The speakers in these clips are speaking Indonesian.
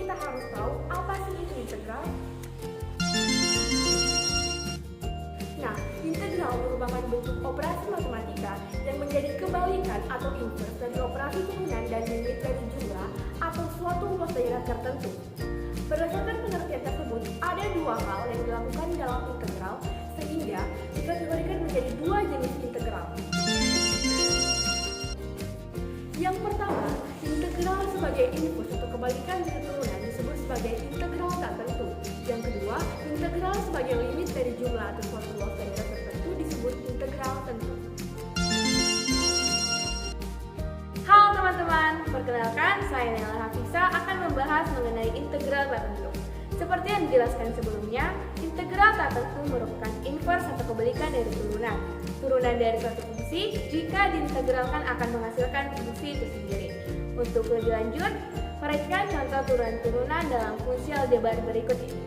kita harus tahu apa sih itu integral. Nah, integral merupakan bentuk operasi matematika yang menjadi kebalikan atau inverse dari operasi turunan dan limit dari jumlah atau suatu luas daerah tertentu. Berdasarkan pengertian tersebut, ada dua hal yang dilakukan dalam integral sehingga dikategorikan menjadi dua jenis integral. Yang pertama, integral sebagai inverse atau kebalikan dari turunan disebut sebagai integral tak tentu. Yang kedua, integral sebagai limit dari jumlah atau suatu luas daerah tertentu disebut integral tentu. Halo teman-teman, perkenalkan saya Nela Hafisa akan membahas mengenai integral tak tentu. Seperti yang dijelaskan sebelumnya, integral tak tentu merupakan inverse atau kebalikan dari turunan. Turunan dari suatu fungsi jika diintegralkan akan menghasilkan fungsi itu sendiri. Untuk lebih lanjut, perhatikan contoh turunan dalam fungsi aljabar berikut ini.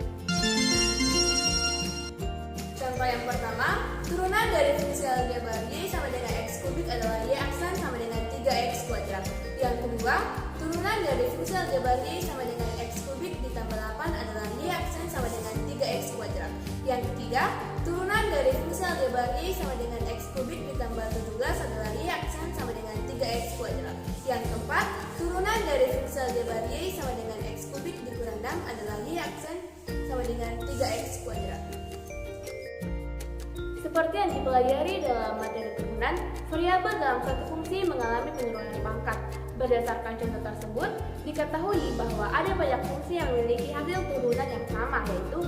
Contoh yang pertama, turunan dari fungsi aljabar y sama dengan x kubik adalah y aksen sama dengan 3x kuadrat. Yang kedua, turunan dari fungsi aljabar y sama dengan x kubik ditambah 8 adalah y aksen sama dengan 3x kuadrat. Yang ketiga, turunan dari fungsi aljabar y sama dengan x kubik ditambah 17 adalah y aksen sama dengan 3x kuadrat. Yang keempat, turunan dari fungsi aljabar y sama dengan x kubik dikurang 6 adalah y aksen sama dengan 3x kuadrat. Seperti yang dipelajari dalam materi turunan, variabel dalam suatu fungsi mengalami penurunan pangkat. Berdasarkan contoh tersebut, diketahui bahwa ada banyak fungsi yang memiliki hasil turunan yang sama, yaitu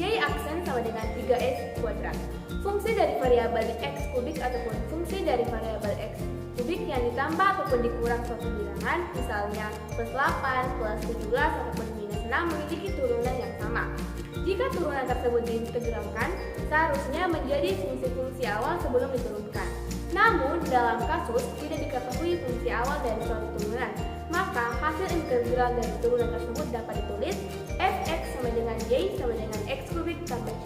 y aksen sama dengan 3x kuadrat. Fungsi dari variabel x kubik ataupun fungsi dari variabel x kubik yang ditambah ataupun dikurang suatu bilangan, misalnya plus 8, plus 17, ataupun minus 6 memiliki turunan yang sama. Jika turunan tersebut diintegralkan, seharusnya menjadi fungsi-fungsi awal sebelum diturunkan. Namun, dalam kasus tidak diketahui fungsi awal dari suatu turunan, maka hasil integral dari turunan tersebut dapat ditulis fx sama dengan y sama dengan x kubik tambah c.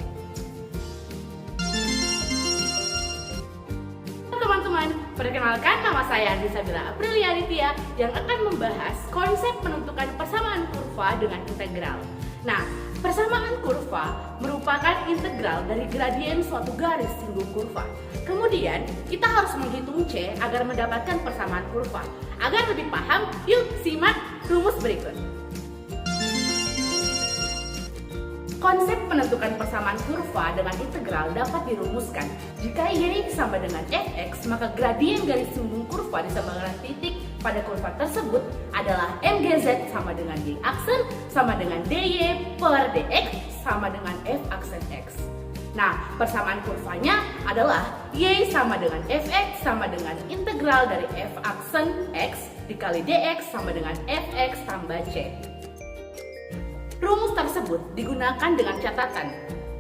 Teman-teman, perkenalkan nama saya Ardisabila Aprilia Aditya yang akan membahas konsep menentukan persamaan kurva dengan integral. Nah, persamaan kurva merupakan integral dari gradien suatu garis singgung kurva. Kemudian, kita harus menghitung C agar mendapatkan persamaan kurva. Agar lebih paham, yuk simak rumus berikut. Konsep penentukan persamaan kurva dengan integral dapat dirumuskan. Jika y sama dengan fx, maka gradien garis singgung kurva di sebelah titik pada kurva tersebut adalah mgz sama dengan y aksen sama dengan dy per dx sama dengan f aksen x. Nah, persamaan kurvanya adalah y sama dengan fx sama dengan integral dari f aksen x dikali dx sama dengan fx tambah c. Rumus tersebut digunakan dengan catatan.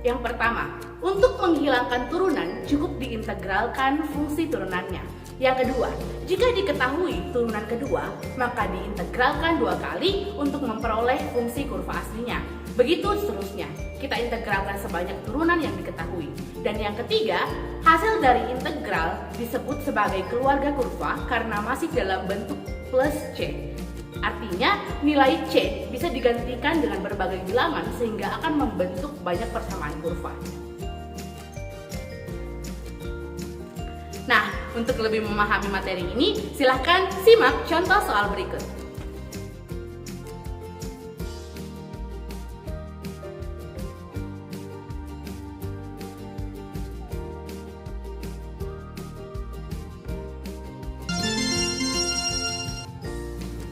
Yang pertama, untuk menghilangkan turunan cukup diintegralkan fungsi turunannya. Yang kedua, jika diketahui turunan kedua, maka diintegralkan 2 kali untuk memperoleh fungsi kurva aslinya. Begitu seterusnya, kita integralkan sebanyak turunan yang diketahui. Dan yang ketiga, hasil dari integral disebut sebagai keluarga kurva karena masih dalam bentuk plus C. Artinya, nilai C bisa digantikan dengan berbagai bilangan sehingga akan membentuk banyak persamaan kurva. Nah, untuk lebih memahami materi ini, silahkan simak contoh soal berikut.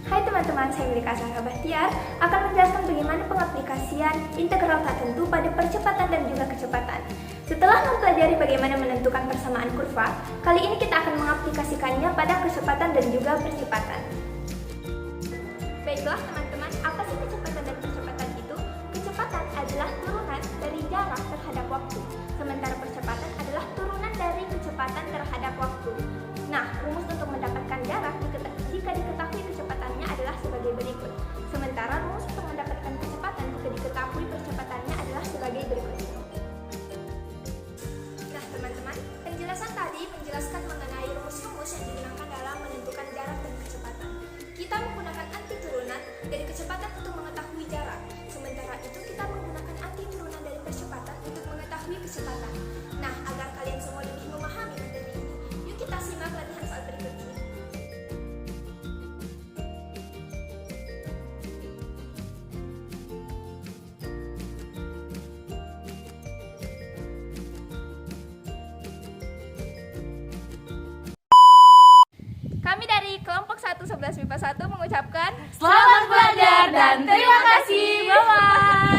Hai teman-teman, saya Milika Sangka Bahtiar akan menjelaskan bagaimana pengaplikasian integral tak tentu pada percepatan dan juga kecepatan. Setelah mempelajari bagaimana menentukan persamaan kurva, kali ini kita akan mengaplikasikannya pada kecepatan dan juga percepatan. Baiklah teman-teman, apa sih kecepatan dan percepatan itu? Kecepatan adalah turunan dari jarak terhadap waktu, sementara percepatan adalah turunan dari kecepatan terhadap waktu. Nah, rumus untuk mendapatkan jarak jika diketahui kecepatannya adalah sebagai berikut. Sementara rumus untuk mendapatkan kecepatan jika diketahui percepatannya adalah sebagai berikut. Nah teman-teman, penjelasan tadi menjelaskan mengenai rumus-rumus yang digunakan dalam menentukan jarak dan kecepatan. Kita menggunakan anti turunan dari kecepatan untuk mengetahui jarak. 11 MIPA 1 mengucapkan Selamat belajar dan terima kasih. Bye-bye.